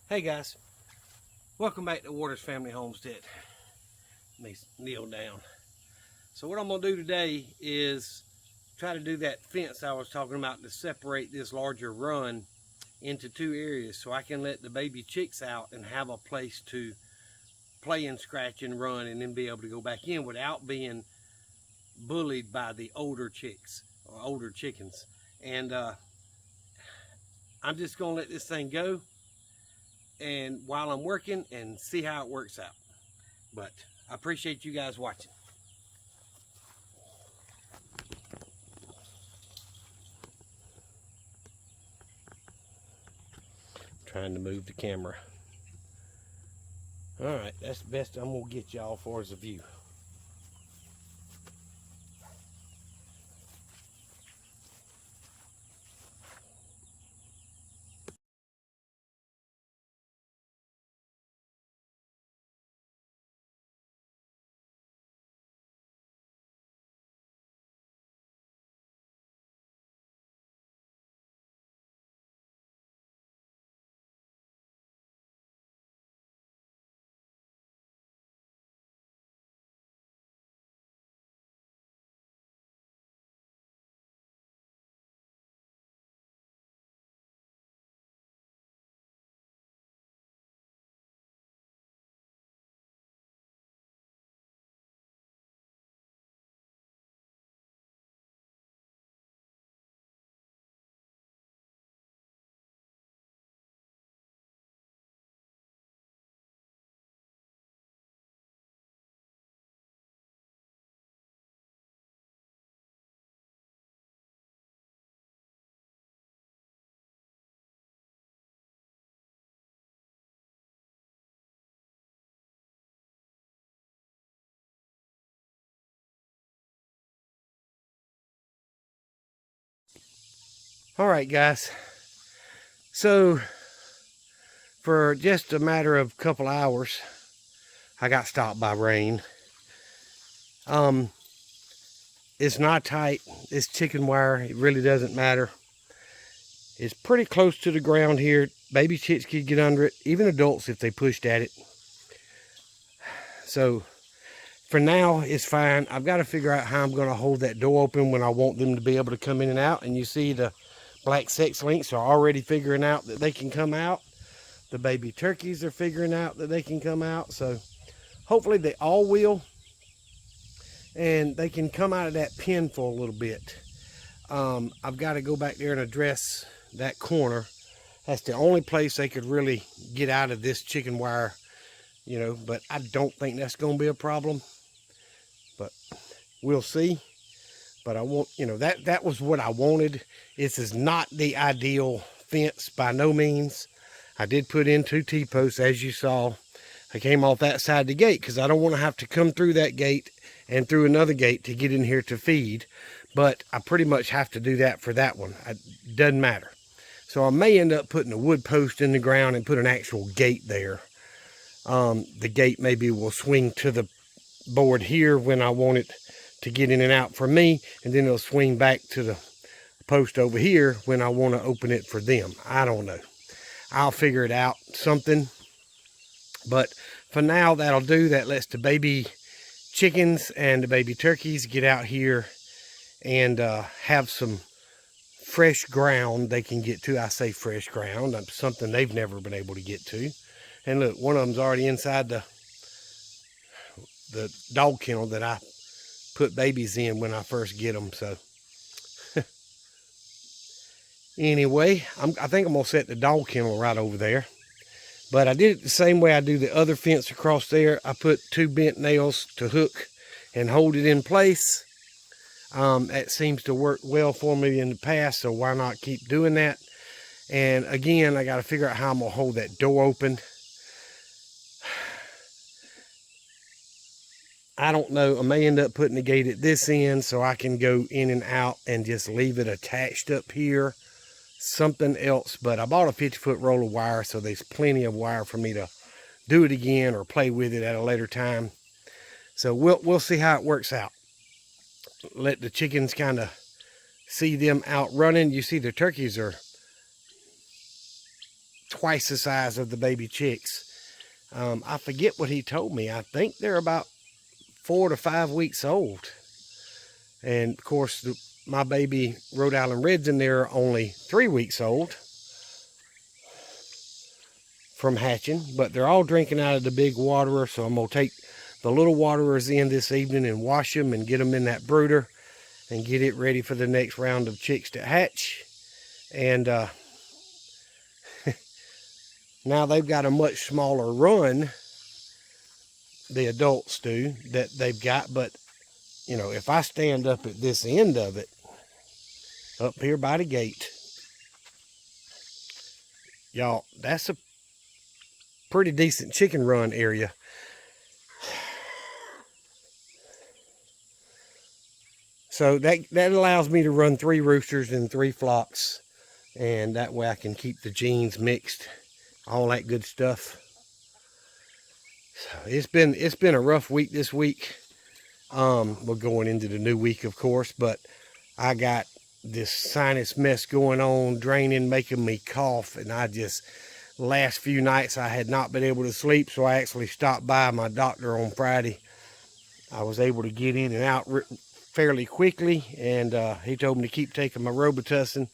Hey guys, welcome back to Waters Family Homestead. Let me kneel down. So what I'm going to do today is try to do that fence I was talking about to separate this larger run into two areas so I can let the baby chicks out and have a place to play and scratch and run and then be able to go back in without being bullied by the older chicks or older chickens. And I'm just going to let this thing go and while I'm working and see how it works out. But I appreciate you guys watching. Trying to move the camera. All right, that's the best I'm gonna get y'all for as a view. All right, guys. So for just a matter of a couple hours, I got stopped by rain. It's not tight. It's chicken wire. It really doesn't matter. It's pretty close to the ground here. Baby chicks could get under it, even adults if they pushed at it. So for now, it's fine. I've got to figure out how I'm going to hold that door open when I want them to be able to come in and out. And you see the black sex links are already figuring out that they can come out. The baby turkeys are figuring out that they can come out. So hopefully they all will. And they can come out of that pen for a little bit. I've got to go back there and address that corner. That's the only place they could really get out of this chicken wire, you know, but I don't think that's going to be a problem. But we'll see. But I want, you know, that was what I wanted. This is not the ideal fence by no means. I did put in 2 T-posts, as you saw. I came off that side of the gate because I don't want to have to come through that gate and through another gate to get in here to feed. But I pretty much have to do that for that one. It doesn't matter. So I may end up putting a wood post in the ground and put an actual gate there. The gate maybe will swing to the board here when I want it to get in and out for me, and then it'll swing back to the post over here when I want to open it for them. I don't know. I'll figure it out, something. But for now, that'll do. That lets the baby chickens and the baby turkeys get out here and have some fresh ground they can get to. I say fresh ground. That's something they've never been able to get to. And look, one of them's already inside the dog kennel that I put babies in when I first get them. So anyway, I think I'm going to set the dog kennel right over there. But I did it the same way I do the other fence across there. I put 2 bent nails to hook and hold it in place. That seems to work well for me in the past, so why not keep doing that? And again, I got to figure out how I'm going to hold that door open. I don't know. I may end up putting the gate at this end so I can go in and out and just leave it attached up here. Something else, but I bought a 50-foot roll of wire, so there's plenty of wire for me to do it again or play with it at a later time. So we'll see how it works out. Let the chickens kind of see them out running. You see the turkeys are twice the size of the baby chicks. I forget what he told me. I think they're about 4 to 5 weeks old. And of course, my baby Rhode Island Reds in there are only 3 weeks old from hatching, but they're all drinking out of the big waterer. So I'm going to take the little waterers in this evening and wash them and get them in that brooder and get it ready for the next round of chicks to hatch. And now they've got a much smaller run, the adults do, that they've got. But, you know, if I stand up at this end of it, up here by the gate, y'all, that's a pretty decent chicken run area. So that allows me to run 3 roosters and 3 flocks, and that way I can keep the genes mixed, all that good stuff. So it's been a rough week this week. We're going into the new week, of course, but I got this sinus mess going on, draining, making me cough, and last few nights I had not been able to sleep, so I actually stopped by my doctor on Friday. I was able to get in and out fairly quickly, and he told me to keep taking my Robitussin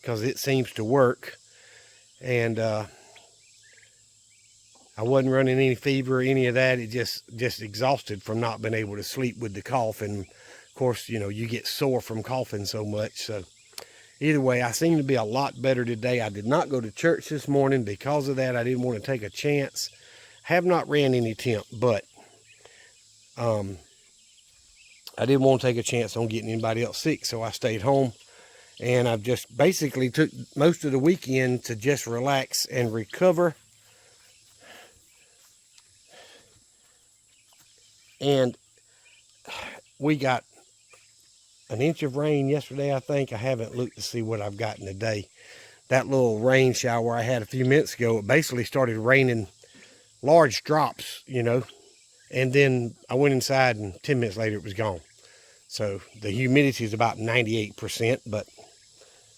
because it seems to work. And I wasn't running any fever or any of that. It just exhausted from not being able to sleep with the cough. And of course, you know, you get sore from coughing so much. So either way, I seem to be a lot better today. I did not go to church this morning because of that. I didn't want to take a chance. Have not ran any temp, but I didn't want to take a chance on getting anybody else sick, so I stayed home. And I've just basically took most of the weekend to just relax and recover. And we got an inch of rain yesterday, I think. I haven't looked to see what I've gotten today. That little rain shower I had a few minutes ago, it basically started raining large drops, you know. And then I went inside, and 10 minutes later it was gone. So the humidity is about 98%, but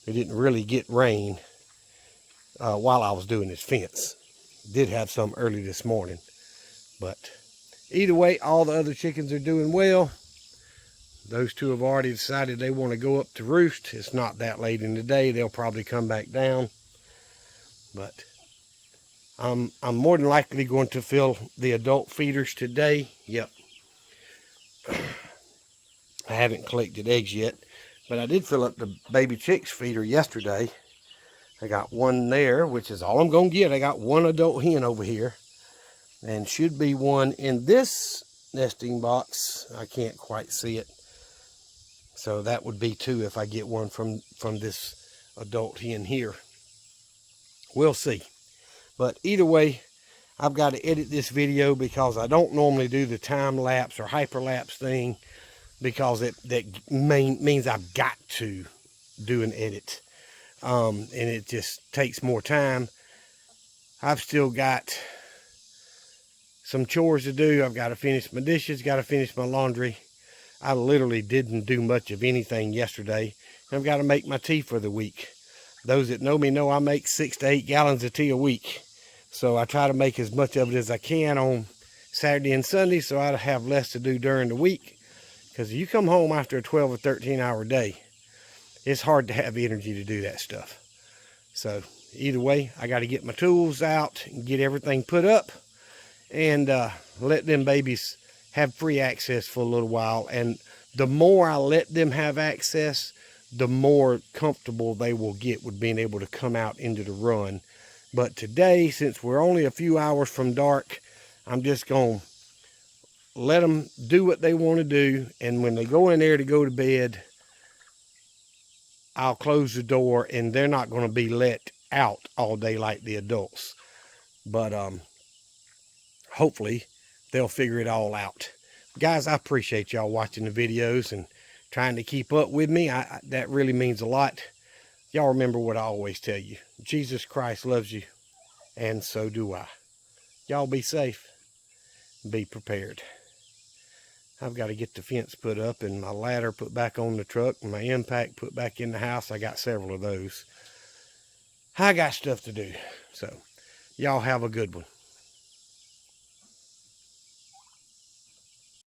we didn't really get rain while I was doing this fence. Did have some early this morning. But either way, all the other chickens are doing well. Those 2 have already decided they want to go up to roost. It's not that late in the day. They'll probably come back down. But I'm more than likely going to fill the adult feeders today. Yep. I haven't collected eggs yet, but I did fill up the baby chicks feeder yesterday. I got one there, which is all I'm going to get. I got 1 adult hen over here, and should be 1 in this nesting box. I can't quite see it. So that would be 2 if I get 1 from this adult hen here. We'll see. But either way, I've got to edit this video because I don't normally do the time lapse or hyperlapse thing, because that means I've got to do an edit. And it just takes more time. I've still got some chores to do. I've got to finish my dishes, got to finish my laundry. I literally didn't do much of anything yesterday. I've got to make my tea for the week. Those that know me know I make 6 to 8 gallons of tea a week. So I try to make as much of it as I can on Saturday and Sunday, so I have less to do during the week. Because if you come home after a 12 or 13 hour day, it's hard to have energy to do that stuff. So either way, I got to get my tools out and get everything put up, and let them babies have free access for a little while. And the more I let them have access, the more comfortable they will get with being able to come out into the run. But today, since we're only a few hours from dark, I'm just going to let them do what they want to do. And when they go in there to go to bed, I'll close the door, and they're not going to be let out all day like the adults. But hopefully they'll figure it all out. Guys, I appreciate y'all watching the videos and trying to keep up with me. That really means a lot. Y'all remember what I always tell you. Jesus Christ loves you, and so do I. Y'all be safe. Be prepared. I've got to get the fence put up and my ladder put back on the truck and my impact put back in the house. I got several of those. I got stuff to do. So Y'all have a good one.